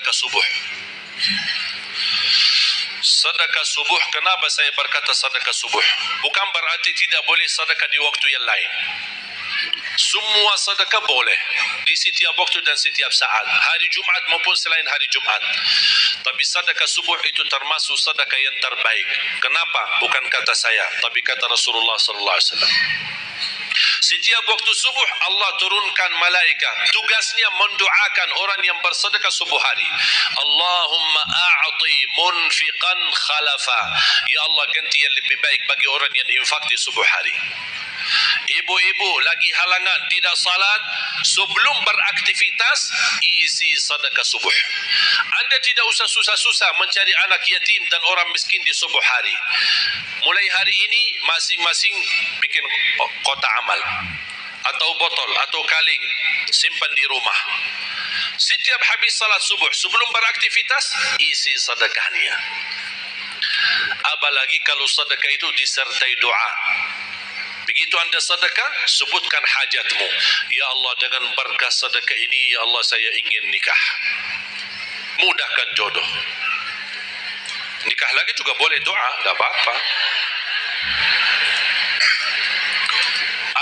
sedekah subuh. Sedekah subuh, kenapa saya berkata sedekah subuh? Bukan berarti tidak boleh sedekah di waktu yang lain. Semua sedekah boleh di setiap waktu dan setiap saat, hari Jumat maupun selain hari Jumat. Tapi sedekah subuh itu termasuk sedekah yang terbaik. Kenapa? Bukan kata saya, tapi kata Rasulullah sallallahu alaihi wasallam. Setiap waktu subuh Allah turunkan malaikat, tugasnya mendoakan orang yang bersedekah subuh hari. Allahumma a'ti munfiqan khalafa. Ya Allah, ganti yang lebih baik bagi orang yang infak di subuh hari. Ibu-ibu lagi halangan tidak salat, sebelum beraktivitas isi sedekah subuh. Anda tidak usah susah-susah mencari anak yatim dan orang miskin di subuh hari. Mulai hari ini masing-masing bikin kotak amal atau botol atau kaleng, simpan di rumah. Setiap habis salat subuh sebelum beraktivitas isi sedekahnya. Apalagi kalau sedekah itu disertai doa. Begitu anda sedekah, sebutkan hajatmu. Ya Allah, dengan berkah sedekah ini, ya Allah, saya ingin nikah. Mudahkan jodoh. Nikah lagi juga boleh doa, tak apa-apa.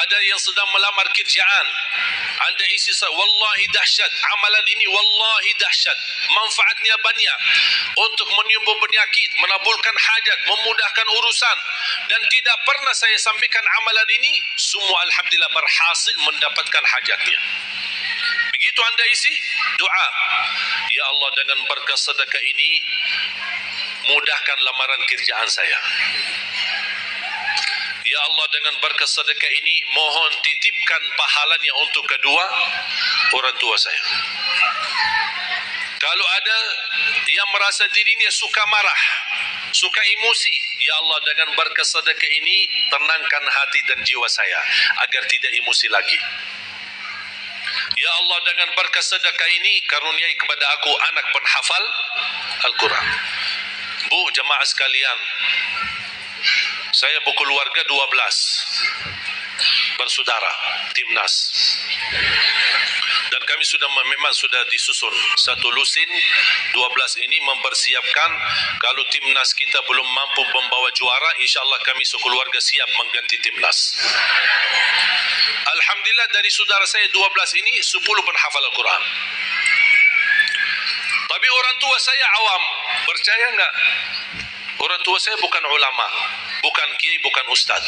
Ada yang sedang melamar kerjaan, anda isi wallahi dahsyat, amalan ini wallahi dahsyat, manfaatnya banyak untuk menyembuh penyakit, menabulkan hajat, memudahkan urusan, dan tidak pernah saya sampaikan amalan ini, semua alhamdulillah berhasil mendapatkan hajatnya. Begitu anda isi doa, ya Allah, dengan berkah sedekah ini mudahkan lamaran kerjaan saya. Ya Allah, dengan berkah sedekah ini mohon titipkan pahalanya untuk kedua orang tua saya. Kalau ada yang merasa dirinya suka marah, suka emosi, ya Allah, dengan berkah sedekah ini tenangkan hati dan jiwa saya agar tidak emosi lagi. Ya Allah, dengan berkah sedekah ini karuniai kepada aku anak penghafal Al-Quran. Bu, jemaah sekalian, saya berkeluarga 12 bersaudara, timnas. Dan kami memang sudah disusun satu lusin 12 ini mempersiapkan kalau timnas kita belum mampu membawa juara, insyaAllah kami sekeluarga siap mengganti timnas. Alhamdulillah, dari saudara saya 12 ini 10 penghafal Al-Quran. Tapi orang tua saya awam, percaya enggak? Orang tua saya bukan ulama, bukan kiai, bukan ustaz.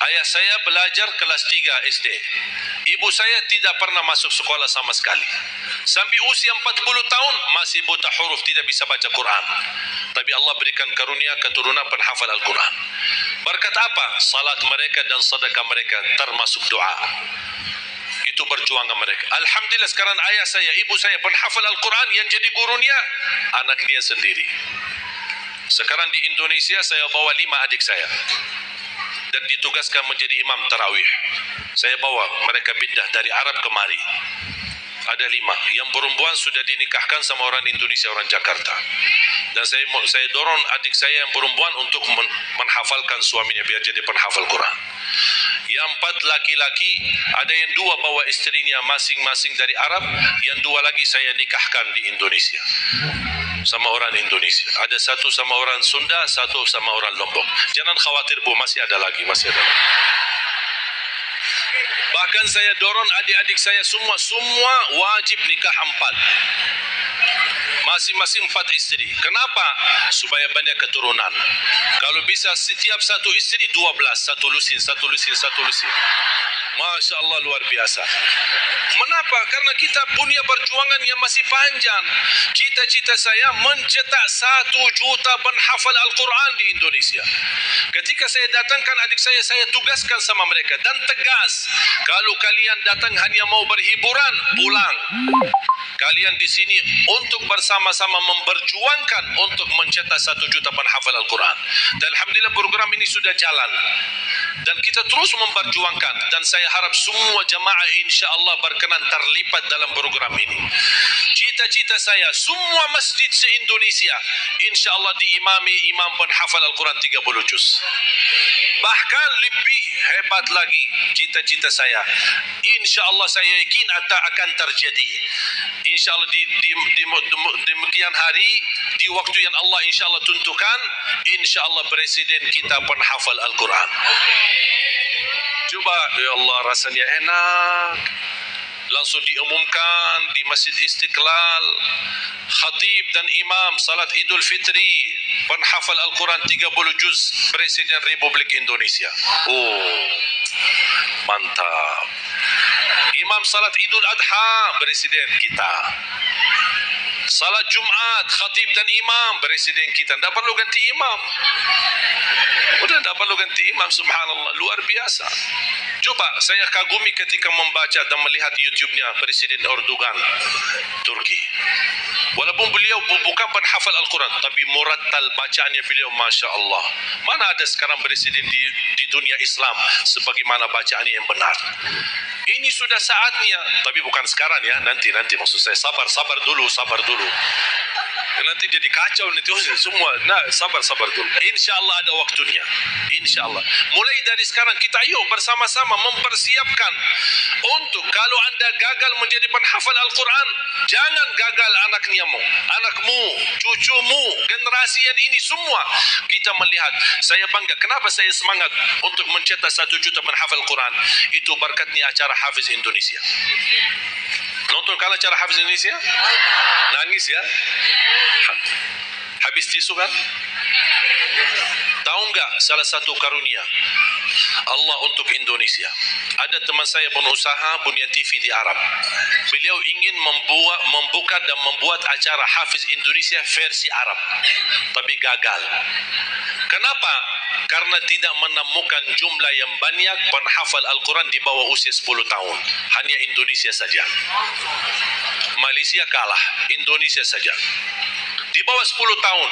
Ayah saya belajar kelas 3 SD. Ibu saya tidak pernah masuk sekolah sama sekali. Sampai usia 40 tahun masih buta huruf, tidak bisa baca Quran. Tapi Allah berikan karunia keturunan penghafal Al-Quran. Berkat apa? Salat mereka dan sedekah mereka termasuk doa. Itu perjuangan mereka. Alhamdulillah, sekarang ayah saya, ibu saya penghafal Al-Quran, yang jadi gurunya anaknya sendiri. Sekarang di Indonesia saya bawa 5 adik saya dan ditugaskan menjadi imam tarawih. Saya bawa mereka pindah dari Arab kemari. Ada 5. Yang perempuan sudah dinikahkan sama orang Indonesia, orang Jakarta. Dan saya dorong adik saya yang perempuan untuk menghafalkan suaminya biar jadi penghafal Quran. Yang 4 laki-laki, ada yang 2 bawa istrinya masing-masing dari Arab, yang 2 lagi saya nikahkan di Indonesia sama orang Indonesia. Ada 1 sama orang Sunda, 1 sama orang Lombok. Jangan khawatir Bu, masih ada lagi. Bahkan saya dorong adik-adik saya semua wajib nikah 4. Masing-masing 4 istri. Kenapa? Supaya banyak keturunan. Kalau bisa setiap satu istri 12, satu lusin. Masya Allah, luar biasa. Mengapa? Karena kita punya perjuangan yang masih panjang. Cita-cita saya mencetak 1 juta penghafal Al-Quran di Indonesia. Ketika saya datangkan adik saya tugaskan sama mereka dan tegas, kalau kalian datang hanya mau berhiburan, pulang. Kalian di sini untuk bersama-sama memperjuangkan untuk mencetak 1 juta penghafal Al-Quran. Dan alhamdulillah program ini sudah jalan. Dan kita terus memperjuangkan, dan saya harap semua jamaah insya-Allah berkenan terlibat dalam program ini. Cita-cita saya semua masjid se-Indonesia insya-Allah diimami imam penghafal Al-Quran 30 juz. Bahkan lebih hebat lagi cita-cita saya. Insya-Allah saya yakin akan terjadi. InsyaAllah di demikian hari, di waktu yang Allah insyaAllah tentukan, insyaAllah Presiden kita penghafal Al-Quran. Coba, ya Allah, rasanya enak. Langsung diumumkan di Masjid Istiqlal, khatib dan imam salat Idul Fitri, penghafal Al-Quran 30 juz, Presiden Republik Indonesia. Oh, mantap. Imam salat Idul Adha, Presiden kita. Salat Jumat, khatib dan imam, Presiden kita. Tak perlu ganti imam. Udah tak perlu ganti imam, subhanallah, luar biasa. Coba saya kagumi ketika membaca dan melihat YouTube-nya Presiden Erdogan Turki. Walaupun beliau bukan penghafal Al-Quran, tapi murattal bacaannya beliau, Masya Allah. Mana ada sekarang presiden di dunia Islam sebagaimana bacaannya yang benar. Ini sudah saatnya, tapi bukan sekarang ya, nanti maksud saya, sabar dulu. Nanti jadi kacau nanti semua. Nah, sabar dulu. InsyaAllah ada waktunya. InsyaAllah. Mulai dari sekarang kita yuk bersama-sama mempersiapkan untuk kalau anda gagal menjadi penghafal Al-Quran, jangan gagal anakmu, cucumu, generasi yang ini semua. Kita melihat, saya bangga. Kenapa saya semangat untuk mencetak 1 juta penghafal Quran? Itu berkatnya acara Hafiz Indonesia. Nonton kan acara Hafiz Indonesia? Nangis ya? Habis tisu kan? Tahu enggak salah satu karunia Allah untuk Indonesia? Ada teman saya pengusaha punya TV di Arab. Beliau ingin membuka dan membuat acara Hafiz Indonesia versi Arab, tapi gagal. Kenapa? Karena tidak menemukan jumlah yang banyak penghafal Al-Quran di bawah usia 10 tahun. Hanya Indonesia saja. Malaysia kalah, Indonesia saja. Di bawah 10 tahun.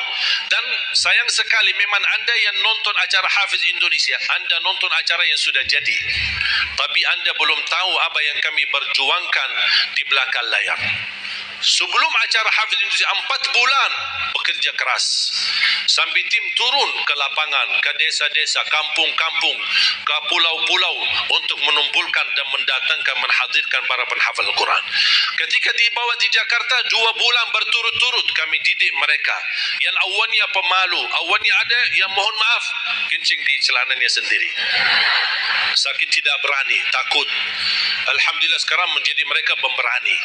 Dan sayang sekali memang anda yang nonton acara Hafiz Indonesia, anda nonton acara yang sudah jadi, tapi anda belum tahu apa yang kami perjuangkan di belakang layar. Sebelum acara Hafiz Indonesia 4 bulan bekerja keras, sampai tim turun ke lapangan, ke desa-desa, kampung-kampung, ke pulau-pulau untuk menumpulkan dan mendatangkan, menghadirkan para penghafal Al-Quran. Ketika dibawa di Jakarta 2 bulan berturut-turut kami didik mereka. Yang awalnya pemalu, awalnya ada yang mohon maaf kencing di celananya sendiri, sakit tidak berani, takut. Alhamdulillah sekarang menjadi mereka pemberani.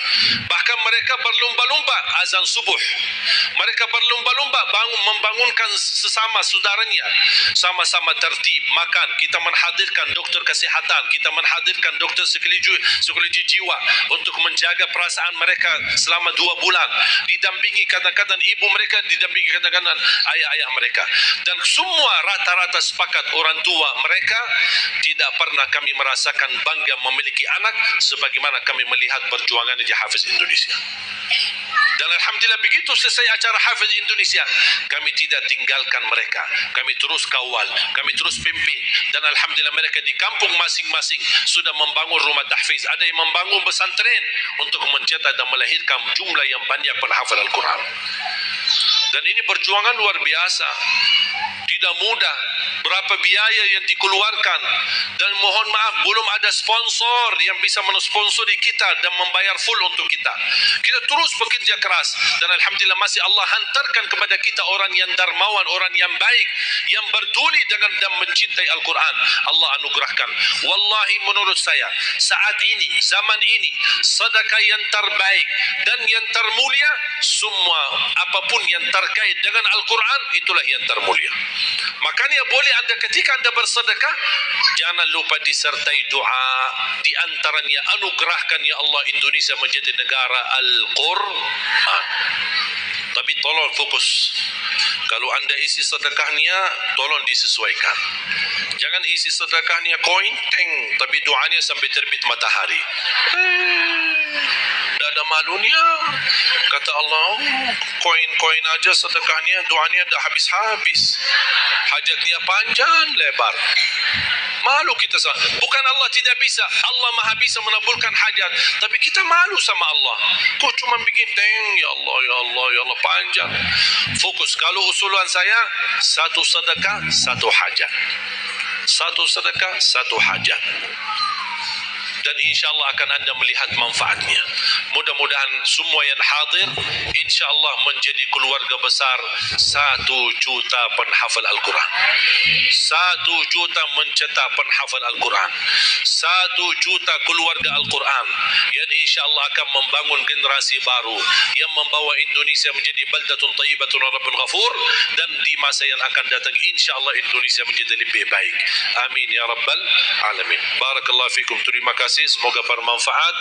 Bahkan mereka berlumba-lumba azan subuh. Mereka berlumba-lumba membangunkan sesama saudaranya. Sama-sama tertib makan. Kita menghadirkan dokter kesihatan, kita menghadirkan dokter psikologi jiwa untuk menjaga perasaan mereka selama 2 bulan. Didampingi kadang-kadang ibu mereka, didampingi kadang-kadang ayah-ayah mereka. Dan semua rata-rata sepakat orang tua mereka tidak pernah kami merasakan bangga memiliki anak sebagaimana kami melihat perjuangan di Hafiz Indonesia. Dan alhamdulillah begitu selesai acara Hafiz Indonesia, kami tidak tinggalkan mereka. Kami terus kawal, kami terus pimpin. Dan alhamdulillah mereka di kampung masing-masing sudah membangun rumah tahfiz. Ada yang membangun pesantren untuk mencetak dan melahirkan jumlah yang banyak penghafal Al-Quran. Dan ini perjuangan luar biasa. Tidak mudah. Berapa biaya yang dikeluarkan. Dan mohon maaf, belum ada sponsor yang bisa mensponsori kita dan membayar full untuk kita. Kita terus bekerja keras. Dan alhamdulillah masih Allah hantarkan kepada kita orang yang dermawan, orang yang baik, yang berduli dengan dan mencintai Al-Quran. Allah anugerahkan. Wallahi menurut saya, saat ini, zaman ini, sedekah yang terbaik dan yang termulia, semua apapun yang terkait dengan Al-Quran, itulah yang termulia. Makanya boleh anda ketika anda bersedekah, jangan lupa disertai doa. Di antaranya, anugerahkan ya Allah Indonesia menjadi negara Al-Quran. Tapi tolong fokus. Kalau anda isi sedekahnya, tolong disesuaikan. Jangan isi sedekahnya koin, tapi doanya sampai terbit matahari. Tidak ada malunya. Kata Allah, koin-koin aja sedekahnya, doanya dah habis-habis. Hajatnya panjang lebar. Malu kita. Bukan Allah tidak bisa. Allah maha bisa menabulkan hajat. Tapi kita malu sama Allah. Kok cuma bikin ya Allah, ya Allah, ya Allah, panjang. Fokus. Kalau usulan saya, 1 sedekah, 1 hajat. 1 sedekah, 1 hajat. dan insya-Allah akan Anda melihat manfaatnya. Mudah-mudahan semua yang hadir insya-Allah menjadi keluarga besar 1 juta penghafal Al-Quran. 1 juta mencetak penghafal Al-Quran. 1 juta keluarga Al-Quran yang insya-Allah akan membangun generasi baru yang membawa Indonesia menjadi baldatun thayyibatun rabbun ghafur, dan di masa yang akan datang insya-Allah Indonesia menjadi lebih baik. Amin ya rabbal alamin. Barakallahu fikum. Terima kasih, semoga bermanfaat.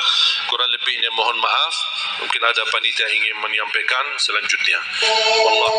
Kurang lebihnya mohon maaf. Mungkin ada panitia ingin menyampaikan selanjutnya. Wallah.